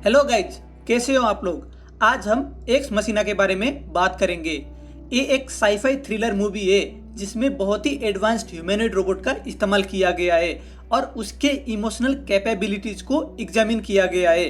Hello guys, कैसे हो आप लोग। आज हम एक्स मसीना के बारे में बात करेंगे। ये एक साईफाई थ्रिलर मूवी है जिसमें बहुत ही एडवांस्ड ह्यूमैनॉइड रोबोट का इस्तेमाल किया गया है और उसके इमोशनल कैपेबिलिटीज को एग्जामिन किया गया है।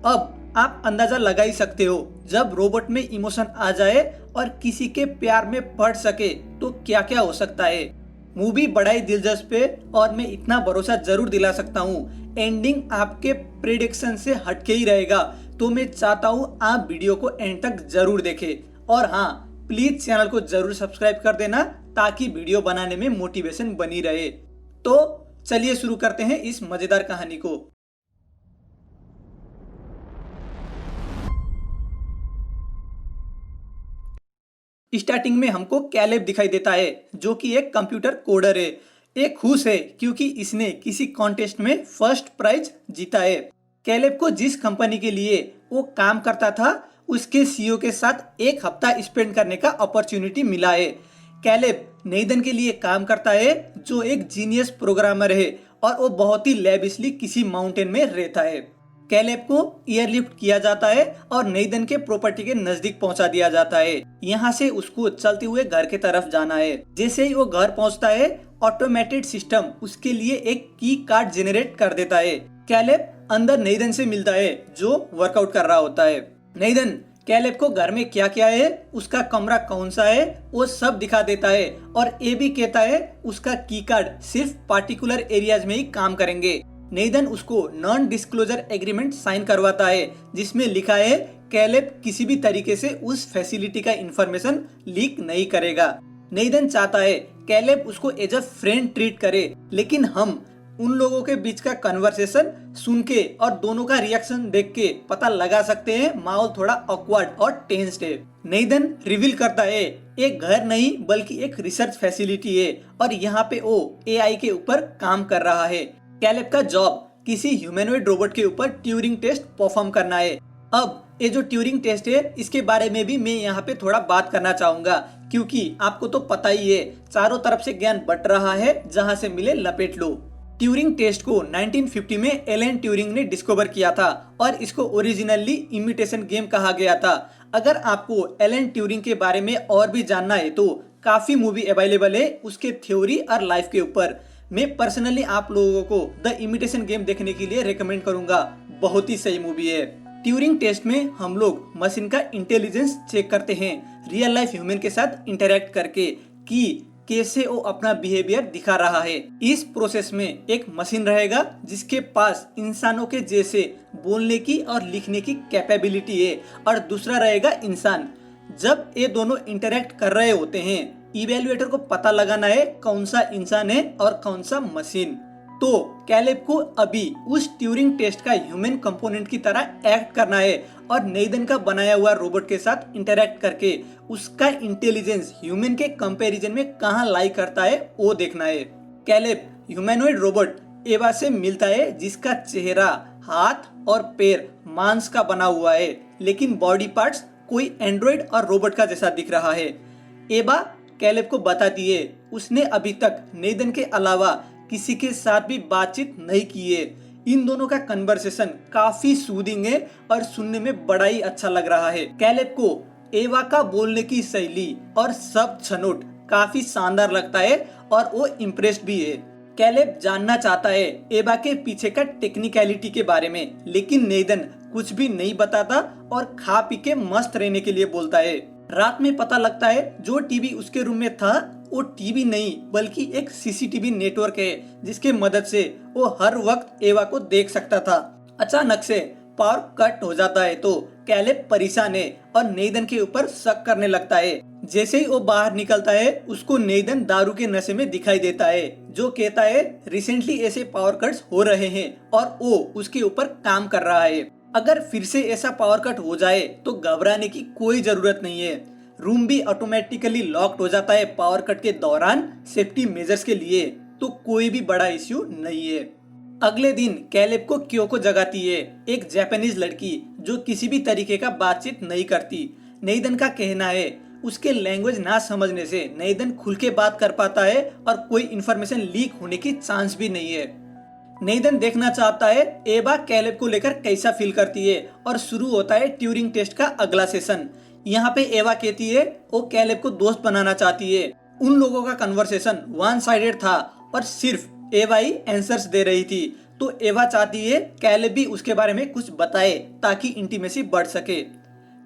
अब आप अंदाजा लगा ही सकते हो, जब रोबोट में इमोशन आ जाए और किसी के प्यार में पड़ सके तो क्या क्या हो सकता है। मूवी बड़ा ही दिलचस्प है और मैं इतना भरोसा जरूर दिला सकता हूँ, एंडिंग आपके प्रेडिक्शन से हटके ही रहेगा। तो मैं चाहता हूँ आप वीडियो को एंड तक जरूर देखें और हाँ, प्लीज चैनल को जरूर सब्सक्राइब कर देना ताकि वीडियो बनाने में मोटिवेशन बनी रहे। तो चलिए शुरू करते हैं इस मजेदार कहानी को। स्टार्टिंग में हमको कैलेब दिखाई देता है जो कि एक कंप्यूटर कोडर है। एक खुश है क्योंकि इसने किसी कॉन्टेस्ट में फर्स्ट प्राइज जीता है। कैलेब को जिस कंपनी के लिए वो काम करता था उसके सीईओ के साथ एक हफ्ता स्पेंड करने का अपॉर्चुनिटी मिला है। कैलेब नेदन के लिए काम करता है जो एक जीनियस प्रोग्रामर है और वो बहुत ही लेविशली किसी माउंटेन में रहता है। कैलेब को एयरलिफ्ट किया जाता है और नेदन के प्रॉपर्टी के नजदीक पहुंचा दिया जाता है। यहाँ से उसको चलते हुए घर के तरफ जाना है। जैसे ही वो घर पहुंचता है, ऑटोमेटेड सिस्टम उसके लिए एक की कार्ड जेनरेट कर देता है। कैलेब अंदर नेदन से मिलता है जो वर्कआउट कर रहा होता है। नेदन कैलेब को घर में क्या क्या है, उसका कमरा कौन सा है, वो सब दिखा देता है और ये भी कहता है उसका की कार्ड सिर्फ पार्टिकुलर एरियाज में ही काम करेंगे। नेदन उसको नॉन डिस्क्लोजर एग्रीमेंट साइन करवाता है जिसमें लिखा है कैलेब किसी भी तरीके से उस फैसिलिटी का इंफॉर्मेशन लीक नहीं करेगा। नेदन चाहता है कैलेब उसको एज अ फ्रेंड ट्रीट करे, लेकिन हम उन लोगों के बीच का कन्वर्सेशन सुन के और दोनों का रिएक्शन देख के पता लगा सकते हैं माहौल थोड़ा ऑकवर्ड और टेंस्ड है। नेदन रिवील करता है एक घर नहीं बल्कि एक रिसर्च फैसिलिटी है और यहाँ पे वो एआई के ऊपर काम कर रहा है। कैलेब का जॉब किसी ह्यूमैनॉइड रोबोट के ऊपर ट्यूरिंग टेस्ट परफॉर्म करना है। अब ये जो ट्यूरिंग टेस्ट है इसके बारे में भी मैं यहाँ पे थोड़ा बात करना चाहूंगा, क्योंकि आपको तो पता ही है चारों तरफ से ज्ञान बट रहा है, जहां से मिले लपेट लो। ट्यूरिंग टेस्ट को 1950 में एलन ट्यूरिंग ने डिस्कवर किया था और इसको ओरिजिनली इमिटेशन गेम कहा गया था। अगर आपको एलन ट्यूरिंग के बारे में और भी जानना है तो काफी मूवी अवेलेबल है उसके थ्योरी और लाइफ के ऊपर। मैं पर्सनली आप लोगों को द इमिटेशन गेम देखने के लिए रेकमेंड करूंगा, बहुत ही सही मूवी है। ट्यूरिंग टेस्ट में हम लोग मशीन का इंटेलिजेंस चेक करते हैं रियल लाइफ ह्यूमन के साथ इंटरेक्ट करके कि कैसे वो अपना बिहेवियर दिखा रहा है। इस प्रोसेस में एक मशीन रहेगा जिसके पास इंसानों के जैसे बोलने की और लिखने की कैपेबिलिटी है और दूसरा रहेगा इंसान। जब ये दोनों इंटरेक्ट कर रहे होते हैं, इवेल्युएटर को पता लगाना है कौन सा इंसान है और कौन सा मशीन। तो कैलेब को अभी उस ट्यूरिंग टेस्ट का ह्यूमन कंपोनेंट की तरह एक्ट करना है और नेदन का बनाया हुआ रोबोट के साथ इंटरेक्ट करके उसका इंटेलिजेंस ह्यूमन के कंपैरिजन में कहां लाई करता है वो देखना है। कैलेब ह्यूमैनॉइड रोबोट एवा से मिलता है जिसका चेहरा, हाथ और पैर मांस का बना हुआ है, लेकिन बॉडी पार्ट्स कोई एंड्रॉइड और रोबोट का जैसा दिख रहा है। एवा कैलेब को बताती है उसने अभी तक नेदन के अलावा किसी के साथ भी बातचीत नहीं की है। इन दोनों का कन्वर्सेशन काफी सूदिंग है और सुनने में बड़ा ही अच्छा लग रहा है। कैलेब को एवा का बोलने की शैली और शब्द छनोट काफी शानदार लगता है और वो इम्प्रेस्ड भी है। कैलेब जानना चाहता है एवा के पीछे का टेक्निकलिटी के बारे में, लेकिन नेदन कुछ भी नहीं बताता और खा पी के मस्त रहने के लिए बोलता है। रात में पता लगता है जो टीवी उसके रूम में था वो टीवी नहीं बल्कि एक सीसीटीवी नेटवर्क है जिसके मदद से वो हर वक्त एवा को देख सकता था। अचानक से पावर कट हो जाता है तो कैलेब परेशान है और नेदन के ऊपर शक करने लगता है। जैसे ही वो बाहर निकलता है उसको नेदन दारू के नशे में दिखाई देता है जो कहता है रिसेंटली ऐसे पावर कट्स हो रहे हैं और वो उसके ऊपर काम कर रहा है। अगर फिर से ऐसा पावर कट हो जाए तो घबराने की कोई जरूरत नहीं है। रूम भी ऑटोमेटिकली लॉक्ड हो जाता है पावर कट के दौरान सेफ्टी मेजर्स के लिए, तो कोई भी बड़ा इश्यू नहीं है। अगले दिन कैलेब को क्योको जगाती है एक जापानीज लड़की जो किसी भी तरीके का बातचीत नहीं करती। नेदन का कहना है उसके लैंग्वेज ना समझने से नेदन खुल के बात कर पाता है और कोई इन्फॉर्मेशन लीक होने की चांस भी नहीं है। नेदन देखना चाहता है एवा कैलेब को लेकर कैसा फील करती है और शुरू होता है ट्यूरिंग टेस्ट का अगला सेशन। यहाँ पे एवा कहती है वो कैलेब को दोस्त बनाना चाहती है। उन लोगों का कन्वर्सेशन वन साइडेड था और सिर्फ एवा ही आंसर्स दे रही थी। तो एवा चाहती है कैलेब भी उसके बारे में कुछ बताए ताकि इंटीमेसी बढ़ सके।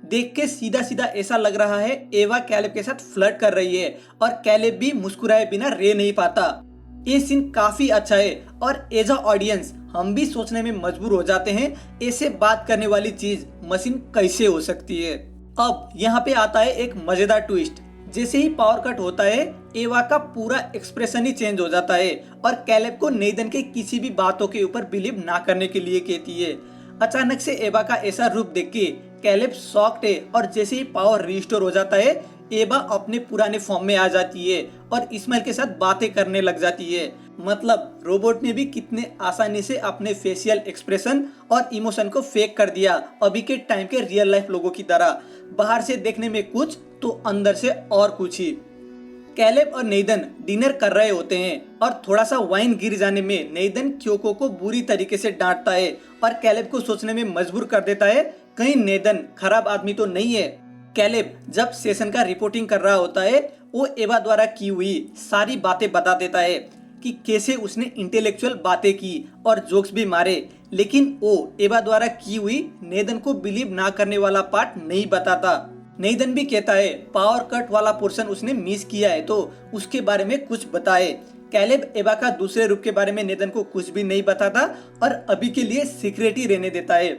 देख के सीधा सीधा ऐसा लग रहा है एवा कैलेब के साथ फ्लर्ट कर रही है और कैलेब भी मुस्कुराए बिना रह नहीं पाता। ये सीन काफी अच्छा है और एज अ ऑडियंस हम भी सोचने में मजबूर हो जाते हैं ऐसे बात करने वाली चीज मशीन कैसे हो सकती है। अब यहाँ पे आता है एक मजेदार ट्विस्ट। जैसे ही पावर कट होता है एवा का पूरा एक्सप्रेशन ही चेंज हो जाता है और कैलेब को नेदन के किसी भी बातों के ऊपर बिलीव ना करने के लिए कहती है। अचानक से एवा का ऐसा रूप देख के कैलेब शॉक्ड है और जैसे ही पावर रिस्टोर हो जाता है एवा अपने पुराने फॉर्म में आ जाती है और इस्माइल के साथ बातें करने लग जाती है। मतलब रोबोट ने भी कितने आसानी से अपने फेशियल एक्सप्रेशन और इमोशन को फेक कर दिया, अभी के टाइम के रियल लाइफ लोगों की तरह। बाहर से देखने में कुछ तो अंदर से और कुछ ही। कैलेब और नेदन डिनर कर रहे होते हैं और थोड़ा सा वाइन गिर जाने में नेदन क्योको को बुरी तरीके से डांटता है और कैलेब को सोचने में मजबूर कर देता है कहीं नेदन खराब आदमी तो नहीं है। कैलेब जब सेशन का रिपोर्टिंग कर रहा होता है वो एवा द्वारा की हुई सारी बातें बता देता है कि कैसे उसने इंटेलेक्चुअल बातें की और जोक्स भी मारे, लेकिन वो एवा द्वारा की हुई नेदन को बिलीव ना करने वाला पार्ट नहीं बताता। नेदन भी कहता है पावर कट वाला पोर्शन उसने मिस किया है तो उसके बारे में कुछ बताए। कैलेब एवा का दूसरे रूप के बारे में नेदन को कुछ भी नहीं बताता और अभी के लिए सीक्रेट ही रहने देता है।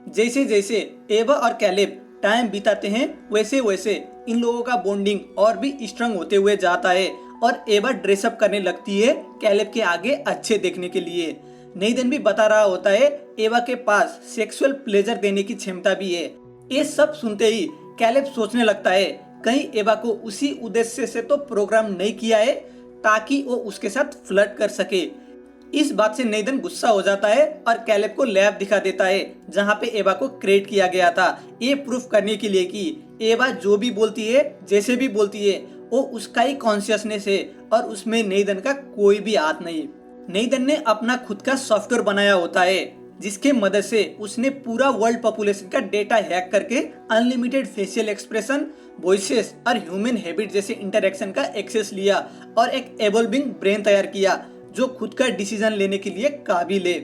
जैसे जैसे एवा और कैलेब टाइम बिताते हैं वैसे वैसे इन लोगों का बॉन्डिंग और भी स्ट्रांग होते हुए जाता है और एवा ड्रेसअप करने लगती है कैलेब के आगे अच्छे देखने के लिए। नेदन भी बता रहा होता है एवा के पास सेक्सुअल प्लेजर देने की क्षमता भी है। ये सब सुनते ही कैलेब सोचने लगता है कहीं एवा को उसी उद्देश्य से तो प्रोग्राम नहीं किया है ताकि वो उसके साथ फ्लर्ट कर सके। इस बात से नेदन गुस्सा हो जाता है और कैलेब को लैब दिखा देता है जहाँ पे एवा को क्रिएट किया गया था, ये प्रूफ करने के लिए कि एवा जो भी बोलती है जैसे भी बोलती है वो उसका ही कॉन्शियसनेस है और उसमें नेदन का कोई भी हाथ नहीं। नेदन ने अपना खुद का सॉफ्टवेयर बनाया होता है जिसके मदद से उसने पूरा वर्ल्ड पॉपुलेशन का डेटा हैक करके अनलिमिटेड फेशियल एक्सप्रेशन, वॉइसेस और ह्यूमन हैबिट जैसे इंटरेक्शन का एक्सेस लिया और एक एवॉल्विंग ब्रेन तैयार किया जो खुद का डिसीजन लेने के लिए काबिल है।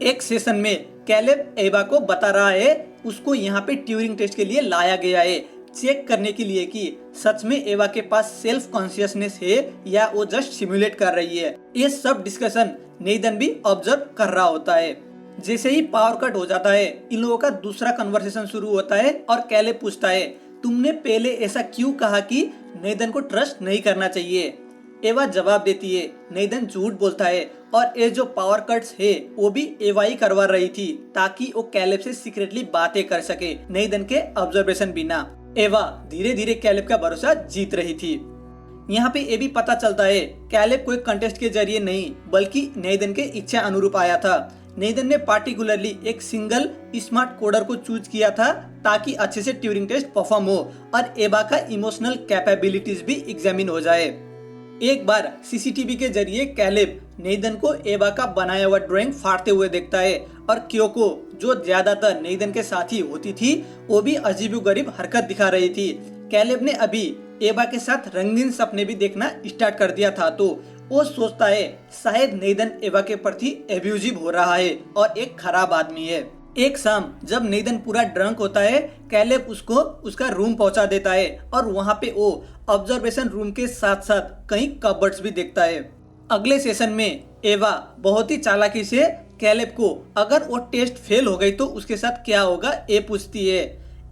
एक सेशन में कैलेब एवा को बता रहा है उसको यहाँ पे ट्यूरिंग टेस्ट के लिए लाया गया है, चेक करने के लिए कि सच में एवा के पास सेल्फ कॉन्शियसनेस है या वो जस्ट सिमुलेट कर रही है। ये सब डिस्कशन नेदन भी ऑब्जर्व कर रहा होता है। जैसे ही पावर कट हो जाता है इन लोगों का दूसरा कन्वर्सेशन शुरू होता है और कैलेब पूछता है तुमने पहले ऐसा क्यों कहा कि नेदन को ट्रस्ट नहीं करना चाहिए। एवा जवाब देती है नेदन झूठ बोलता है और ये जो पावर कट्स है वो भी एवा ही करवा रही थी ताकि वो कैलेब से सीक्रेटली बातें कर सके नेदन के ऑब्जर्वेशन बिना। एवा धीरे धीरे कैलेब का भरोसा जीत रही थी। यहाँ पे ये भी पता चलता है कैलेब कोई कंटेस्ट के जरिए नहीं बल्कि नेदन के इच्छा अनुरूप आया था। नेदन ने पार्टिकुलरली एक सिंगल स्मार्ट कोडर को चूज किया था ताकि अच्छे से ट्यूरिंग टेस्ट परफॉर्म हो और एवा का इमोशनल कैपेबिलिटीज भी एग्जामिन हो जाए। एक बार सीसीटीवी के जरिए कैलेब नेदन को एवा का बनाया हुआ ड्राइंग फाड़ते हुए देखता है और क्योको जो ज्यादातर नेदन के साथ ही होती थी वो भी अजीबोगरीब हरकत दिखा रही थी। कैलेब ने अभी एवा के साथ रंगीन सपने भी देखना स्टार्ट कर दिया था तो वो सोचता है शायद नेदन एवा के प्रति एब्यूजिव हो रहा है और एक खराब आदमी है। एक शाम जब नेदन पूरा ड्रंक होता है कैलेब उसको उसका रूम पहुंचा देता है और वहां पे वो ऑब्जर्वेशन रूम के साथ साथ कई कबर्ड्स भी देखता है। अगले सेशन में एवा बहुत ही चालाकी से कैलेब को अगर वो टेस्ट फेल हो गई तो उसके साथ क्या होगा ये पूछती है।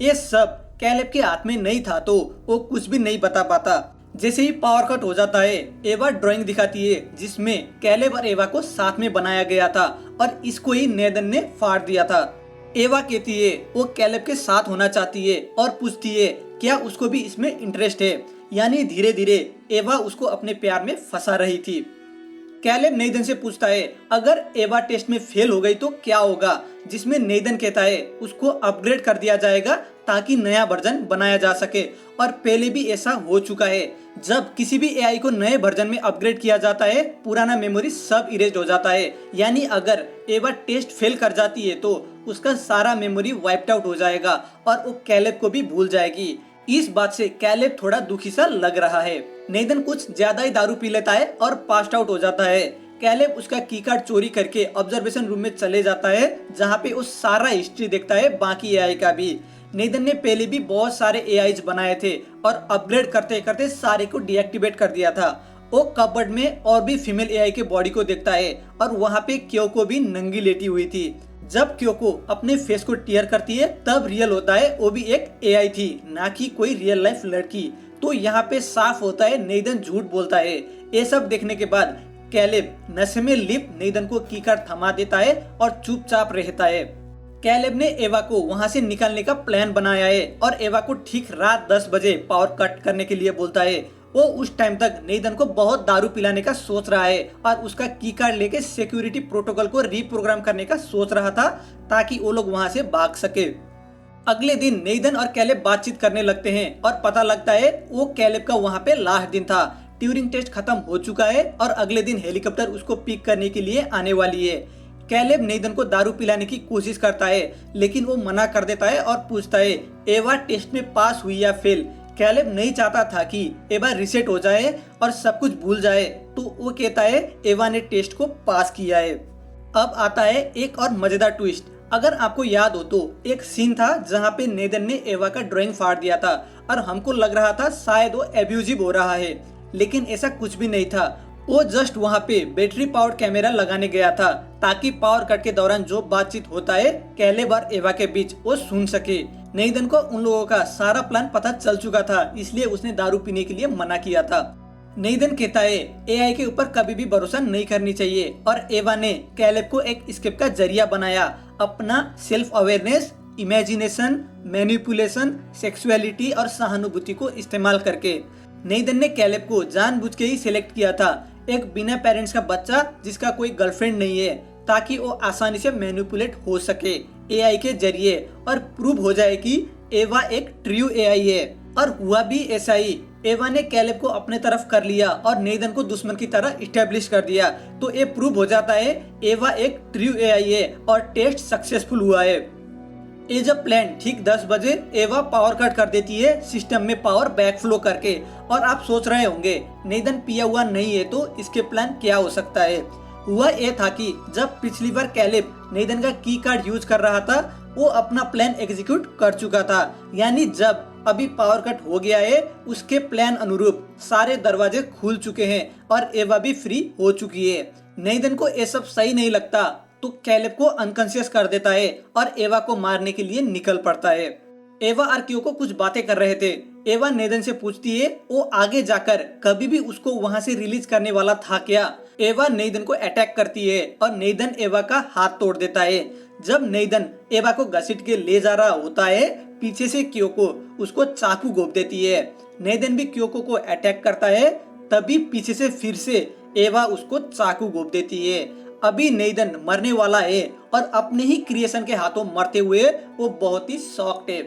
ये सब कैलेब के हाथ में नहीं था तो वो कुछ भी नहीं बता पाता। जैसे ही पावर कट हो जाता है एवा ड्राइंग दिखाती है जिसमें कैलेब और एवा को साथ में बनाया गया था और इसको ही नेदन ने फाड़ दिया था। एवा कहती है वो कैलेब के साथ होना चाहती है और पूछती है क्या उसको भी इसमें इंटरेस्ट है, यानी धीरे धीरे एवा उसको अपने प्यार में फंसा रही थी। कैलेब नेदन से पूछता है अगर एवा टेस्ट में फेल हो गई तो क्या होगा, जिसमें नेदन कहता है उसको अपग्रेड कर दिया जाएगा ताकि नया वर्जन बनाया जा सके। और पहले भी ऐसा हो चुका है, जब किसी भी एआई को नए वर्जन में अपग्रेड किया जाता है पुराना मेमोरी सब इरेज हो जाता है। यानी अगर एवा टेस्ट फेल कर जाती है तो उसका सारा मेमोरी वाइप्ड आउट हो जाएगा और वो कैलेब को भी भूल जाएगी। इस बात से कैलेब थोड़ा दुखी सा लग रहा है। नेदन कुछ ज्यादा ही दारू पी लेता है और पास्ट आउट हो जाता है। कैलेब उसका की कार्ड चोरी करके ऑब्जर्वेशन रूम में चले जाता है जहाँ पे वो सारा हिस्ट्री देखता है बाकी एआई का भी। नेदन ने पहले भी बहुत सारे एआईज बनाए थे और अपग्रेड करते करते सारे को डीएक्टिवेट कर दिया था। वो कबर्ड में और भी फीमेल एआई के बॉडी को देखता है और वहाँ पे क्योको भी नंगी लेटी हुई थी। जब क्योको अपने फेस को टीयर करती है तब रियल होता है वो भी एक एआई थी, ना कि कोई रियल लाइफ लड़की। तो यहाँ पे साफ होता है नेदन झूठ बोलता है। ये सब देखने के बाद कैलेब नशे में लिप्त नेदन को की कार्ड थमा देता है और चुपचाप रहता है। कैलेब ने एवा को वहां से निकालने का प्लान बनाया है और एवा को ठीक रात 10 बजे पावर कट करने के लिए बोलता है। वो उस टाइम तक नेदन को बहुत दारू पिलाने का सोच रहा है और उसका की कार्ड लेके सिक्योरिटी प्रोटोकॉल को रीप्रोग्राम करने का सोच रहा था ताकि वो लोग वहां से भाग सके। अगले दिन नेदन और कैलेब बातचीत करने लगते हैं और पता लगता है वो कैलेब का वहां पे लास्ट दिन था। ट्यूरिंग टेस्ट खत्म हो चुका है और अगले दिन हेलीकॉप्टर उसको पिक करने के लिए आने वाली है। कैलेब नेदन को दारू पिलाने की कोशिश करता है लेकिन वो मना कर देता है और पूछता है एवा टेस्ट में पास हुई या फेल। कैलेब नहीं चाहता था कि एवा रिसेट हो जाए और सब कुछ भूल जाए, तो वो कहता है एवा ने टेस्ट को पास किया है। अब आता है एक और मजेदार ट्विस्ट। अगर आपको याद हो तो एक सीन था जहाँ पे नेदन ने एवा का ड्राइंग फाड़ दिया था और हमको लग रहा था शायद वो एब्यूजिव हो रहा है, लेकिन ऐसा कुछ भी नहीं था। वो जस्ट वहाँ पे बैटरी पावर्ड कैमरा लगाने गया था ताकि पावर कट के दौरान जो बातचीत होता है कैलेब और एवा के बीच वो सुन सके। नेदन को उन लोगों का सारा प्लान पता चल चुका था, इसलिए उसने दारू पीने के लिए मना किया था। नेदन कहता है एआई के ऊपर कभी भी भरोसा नहीं करनी चाहिए और एवा ने कैलेब को एक एस्केप का जरिया बनाया। अपना self awareness, imagination, manipulation, sexuality और सहानुभूति को इस्तेमाल करके नेदन ने कैलेब को जानबूझ के ही सिलेक्ट किया था, एक बिना पेरेंट्स का बच्चा जिसका कोई गर्लफ्रेंड नहीं है, ताकि वो आसानी से मैनिपुलेट हो सके एआई के जरिए और प्रूव हो जाए कि एवा एक ट्रू एआई है। और हुआ भी ऐसा ही। एवा ने कैलेब को अपने तरफ कर लिया और नेदन को दुश्मन की तरह इस्टेब्लिश कर दिया। तो ये प्रूव हो जाता है एवा एक ट्रू एआई है और टेस्ट सक्सेसफुल हुआ है। एज अ प्लान ठीक 10 बजे एवा पावर कट कर देती है सिस्टम में पावर बैकफ्लो करके। और आप सोच रहे होंगे नेदन पिया हुआ नहीं है तो इसके प्लान क्या हो सकता है। हुआ ये था कि जब पिछली बार कैलेब नेदन का की कार्ड यूज कर रहा था वो अपना प्लान एग्जीक्यूट कर चुका था। यानी जब अभी पावर कट हो गया है उसके प्लान अनुरूप सारे दरवाजे खुल चुके हैं और एवा भी फ्री हो चुकी है। नेदन को ये सब सही नहीं लगता तो कैलेब को अनकॉन्शियस कर देता है और एवा को मारने के लिए निकल पड़ता है। एवा और क्योको कुछ बातें कर रहे थे। एवा नेदन से पूछती है वो आगे जाकर कभी भी उसको वहां से रिलीज करने वाला था क्या। एवा नेदन को अटैक करती है और नेदन एवा का हाथ तोड़ देता है। जब नेदन एवा को घसीट के ले जा रहा होता है पीछे से क्योको उसको चाकू घोंप देती है। नेदन भी क्योको को अटैक करता है, तभी पीछे से फिर से एवा उसको चाकू घोंप देती है। अभी नेदन मरने वाला है और अपने ही क्रिएशन के हाथों मरते हुए वो बहुत ही शॉक्ड है।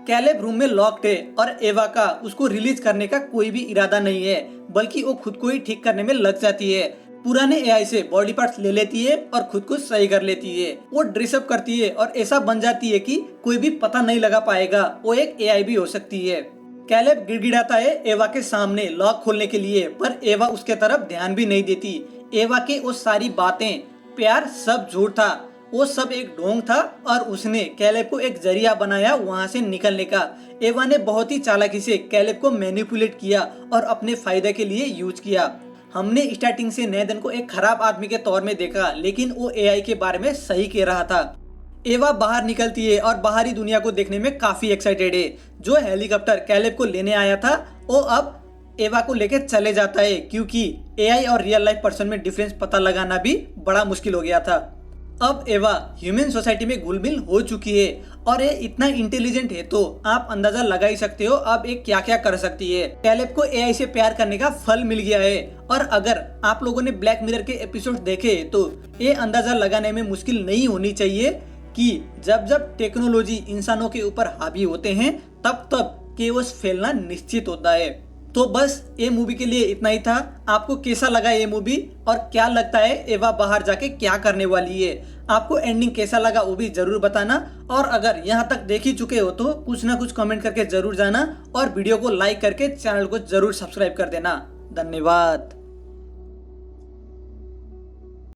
कैलेब रूम में लॉक्ड है और एवा का उसको रिलीज करने का कोई भी इरादा नहीं है, बल्कि वो खुद को ही ठीक करने में लग जाती है। पुराने एआई से बॉडी पार्ट्स ले लेती है और खुद को सही कर लेती है। वो ड्रेसअप करती है और ऐसा बन जाती है कि कोई भी पता नहीं लगा पाएगा वो एक एआई भी हो सकती है। कैलेब गिड़गिड़ाता है एवा के सामने लॉक खोलने के लिए, पर एवा उसके तरफ ध्यान भी नहीं देती। एवा के वो सारी बातें, प्यार सब झूठ था, वो सब एक ढोंग था और उसने कैलेब को एक जरिया बनाया वहां से निकलने का। एवा ने बहुत ही चालाकी से कैलेब को मैनिपुलेट किया और अपने फायदे के लिए यूज किया। हमने स्टार्टिंग से नेदन को एक खराब आदमी के तौर में देखा, लेकिन वो एआई के बारे में सही कह रहा था। एवा बाहर निकलती है और बाहरी दुनिया को देखने में काफी एक्साइटेड है। जो हेलीकॉप्टर कैलेब को लेने आया था वो अब एवा को लेके चले जाता है, क्योंकि एआई और रियल लाइफ पर्सन में डिफरेंस पता लगाना भी बड़ा मुश्किल हो गया था। अब एवा ह्यूमन सोसाइटी में घुल मिल हो चुकी है और ये इतना इंटेलिजेंट है तो आप अंदाजा लगा ही सकते हो अब ये क्या क्या कर सकती है। कैलेब को एआई से प्यार करने का फल मिल गया है और अगर आप लोगों ने ब्लैक मिरर के एपिसोड देखे तो ये अंदाजा लगाने में मुश्किल नहीं होनी चाहिए कि जब जब टेक्नोलॉजी इंसानों के ऊपर हावी होते हैं तब तब केओस फैलना निश्चित होता है। तो बस ये मूवी के लिए इतना ही था। आपको कैसा लगा ये मूवी और क्या लगता है एवा बाहर जाके क्या करने वाली है? आपको एंडिंग कैसा लगा वो भी जरूर बताना और अगर यहाँ तक देख ही चुके हो तो कुछ ना कुछ कमेंट करके जरूर जाना और वीडियो को लाइक करके चैनल को जरूर सब्सक्राइब कर देना। धन्यवाद।